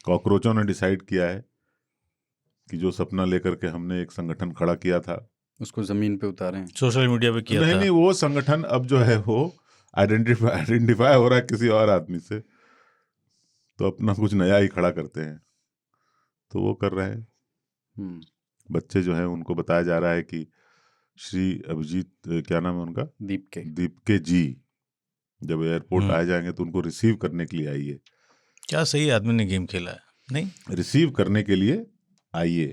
कॉकरोचों ने डिसाइड किया है कि जो सपना लेकर के हमने एक संगठन खड़ा किया था उसको जमीन पे उतारें। सोशल मीडिया पे किया था। नहीं, वो संगठन अब जो है वो आइडेंटिफाई हो रहा है किसी और आदमी से, तो अपना कुछ नया ही खड़ा करते हैं, तो वो कर रहे हैं। बच्चे जो है उनको बताया जा रहा है कि श्री अभिजीत, क्या नाम है उनका, दीपके जी जब एयरपोर्ट आ जाएंगे तो उनको रिसीव करने के लिए आइए। क्या सही आदमी ने गेम खेला है? नहीं, रिसीव करने के लिए आइए,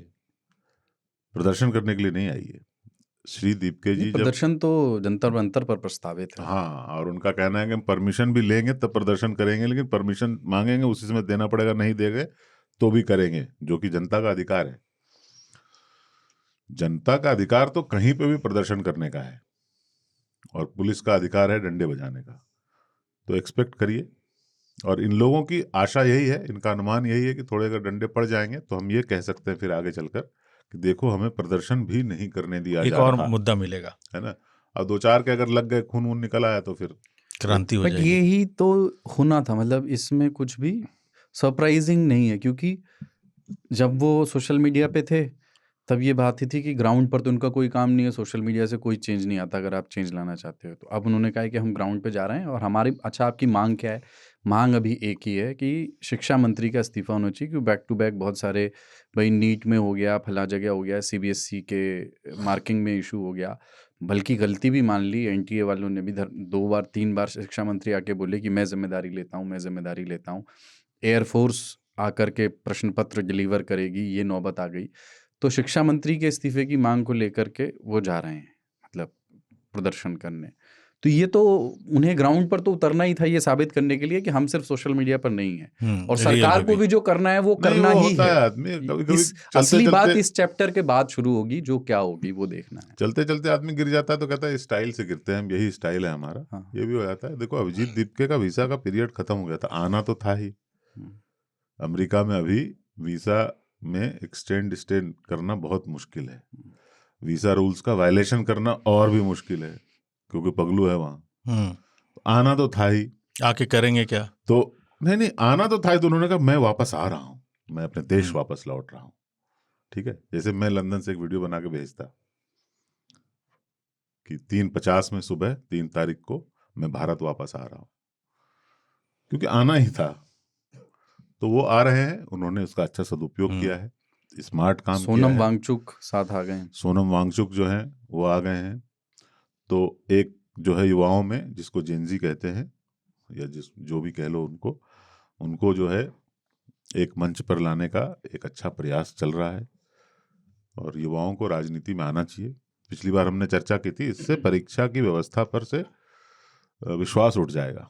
प्रदर्शन करने के लिए नहीं आइए। श्री दीपके जी प्रदर्शन तो जंतर मंतर पर प्रस्तावित है। हाँ, और उनका कहना है कि हम परमिशन भी लेंगे तब प्रदर्शन करेंगे, लेकिन परमिशन मांगेंगे उसी समय देना पड़ेगा, नहीं देंगे तो भी करेंगे, जो कि जनता का अधिकार है। जनता का अधिकार तो कहीं पे भी प्रदर्शन करने का है, और पुलिस का अधिकार है डंडे बजाने का। तो एक्सपेक्ट करिए, और इन लोगों की आशा यही है, इनका अनुमान यही है कि थोड़े अगर डंडे पड़ जाएंगे तो हम ये कह सकते हैं फिर आगे चलकर कि देखो हमें प्रदर्शन भी नहीं करने दिया एक जा और रहा, मुद्दा मिलेगा, है ना। अब 2-4 के अगर लग गए, खून वून निकल आया तो फिर क्रांति हो जाएगी। यही तो होना था, मतलब इसमें कुछ भी सरप्राइजिंग नहीं है, क्योंकि जब वो सोशल मीडिया पे थे तब ये बात ही थी कि ग्राउंड पर तो उनका कोई काम नहीं है, सोशल मीडिया से कोई चेंज नहीं आता अगर आप चेंज लाना चाहते हो तो। अब उन्होंने कहा है कि हम ग्राउंड पे जा रहे हैं और हमारी, अच्छा आपकी मांग क्या है? मांग अभी एक ही है कि शिक्षा मंत्री का इस्तीफा होना चाहिए, क्योंकि बैक टू बैक बहुत सारे, भाई नीट में हो गया, फला जगह हो गया, CBSE के मार्किंग में इशू हो गया, बल्कि गलती भी मान ली। NTA वालों ने भी 2 बार 3 बार शिक्षा मंत्री आके बोले कि मैं जिम्मेदारी लेता हूँ, मैं जिम्मेदारी लेता हूँ। एयरफोर्स आकर के प्रश्न पत्र डिलीवर करेगी, ये नौबत आ गई। तो शिक्षा मंत्री के इस्तीफे की मांग को लेकर के वो जा रहे हैं, मतलब प्रदर्शन करने। तो ये तो उन्हें ग्राउंड पर तो उतरना ही था, ये साबित करने के लिए कि हम सिर्फ सोशल मीडिया पर नहीं हैं, और सरकार को भी जो करना है वो करना ही है। आदमी कभी असली बात इस चैप्टर के बाद शुरू होगी, जो क्या होगी वो देखना है। चलते चलते आदमी गिर जाता है तो कहता है स्टाइल से गिरते हैं, यही स्टाइल है हमारा। हाँ। ये भी हो जाता है। देखो अभिजीत दीपके का वीसा का पीरियड खत्म हो गया था, आना तो था ही। अमेरिका में अभी वीसा में एक्सटेंड करना बहुत मुश्किल है, वीसा रूल्स का वायलेशन करना और भी मुश्किल है, क्योंकि पगलू है वहां। तो आना तो था ही, आके करेंगे क्या? तो नहीं आना तो था ही। तो उन्होंने कहा मैं वापस आ रहा हूं, मैं अपने देश वापस लौट रहा हूं। ठीक है, जैसे मैं लंदन से एक वीडियो बना के भेजता कि 3:50 में सुबह 3 तारीख को मैं भारत वापस आ रहा हूं, क्योंकि आना ही था। तो वो आ रहे हैं, उन्होंने उसका अच्छा सदुपयोग किया है, स्मार्ट काम किया है। सोनम वांगचुक साथ आ गए हैं, सोनम वांगचुक जो हैं वो आ गए हैं। तो एक जो है युवाओं में, जिसको जेनजी कहते हैं या जो भी कह लो, उनको जो है एक मंच पर लाने का एक अच्छा प्रयास चल रहा है, और युवाओं को राजनीति में आना चाहिए। पिछली बार हमने चर्चा की थी, इससे परीक्षा की व्यवस्था पर से विश्वास उठ जाएगा।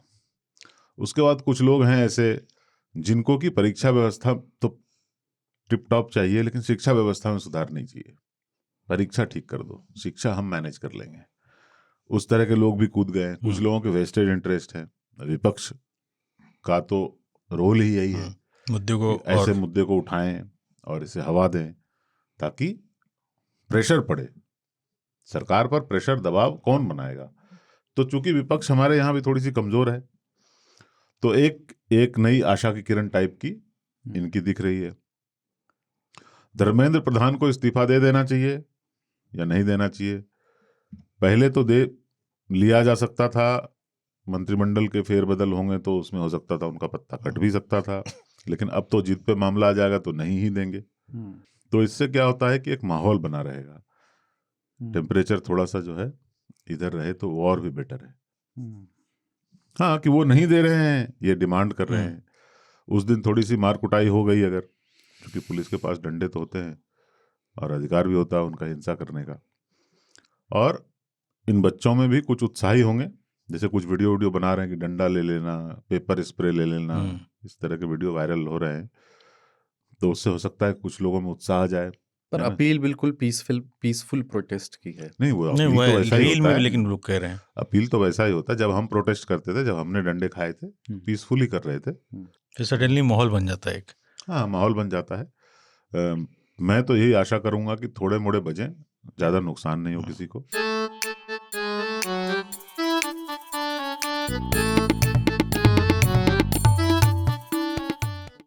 उसके बाद कुछ लोग हैं ऐसे जिनको की परीक्षा व्यवस्था तो टिप टॉप चाहिए, लेकिन शिक्षा व्यवस्था में सुधार नहीं चाहिए। परीक्षा ठीक कर दो, शिक्षा हम मैनेज कर लेंगे। उस तरह के लोग भी कूद गए हैं। कुछ लोगों के वेस्टेड इंटरेस्ट है। विपक्ष का तो रोल ही यही है, मुद्दे को, ऐसे मुद्दे को उठाएं और इसे हवा दें ताकि प्रेशर पड़े सरकार पर। प्रेशर दबाव कौन बनाएगा? तो चूंकि विपक्ष हमारे यहाँ भी थोड़ी सी कमजोर है, तो एक नई आशा की किरण टाइप की इनकी दिख रही है। धर्मेंद्र प्रधान को इस्तीफा दे देना चाहिए या नहीं देना चाहिए? पहले तो दे लिया जा सकता था, मंत्रिमंडल के फेरबदल होंगे तो उसमें हो सकता था उनका पत्ता कट भी सकता था, लेकिन अब तो जीत पे मामला आ जाएगा तो नहीं ही देंगे। तो इससे क्या होता है कि एक माहौल बना रहेगा, टेम्परेचर थोड़ा सा जो है इधर रहे तो वो और भी बेटर है। हाँ, कि वो नहीं दे रहे हैं, ये डिमांड कर रहे हैं। उस दिन थोड़ी सी मार कुटाई हो गई, अगर, क्योंकि पुलिस के पास डंडे तो होते हैं और अधिकार भी होता है उनका हिंसा करने का। और इन बच्चों में भी कुछ उत्साही होंगे, जैसे कुछ वीडियो बना रहे हैं कि डंडा ले लेना, पेपर स्प्रे ले लेना, इस तरह के वीडियो वायरल हो रहे हैं। तो उससे हो सकता है कुछ लोगों में उत्साह आ जाए। पर अपील बिल्कुल पीसफुल प्रोटेस्ट की है। नहीं, वो अपील तो वैसा ही होता है, लेकिन लोग कह रहे हैं अपील तो वैसा ही होता है। जब हम प्रोटेस्ट करते थे, जब हमने डंडे खाए थे, पीसफुली कर रहे थे, फिर सडनली माहौल बन जाता है एक। हाँ, माहौल बन जाता है। मैं तो यही आशा करूंगा कि थोड़े मोड़े बजें, ज्यादा नुकसान नहीं हो किसी को।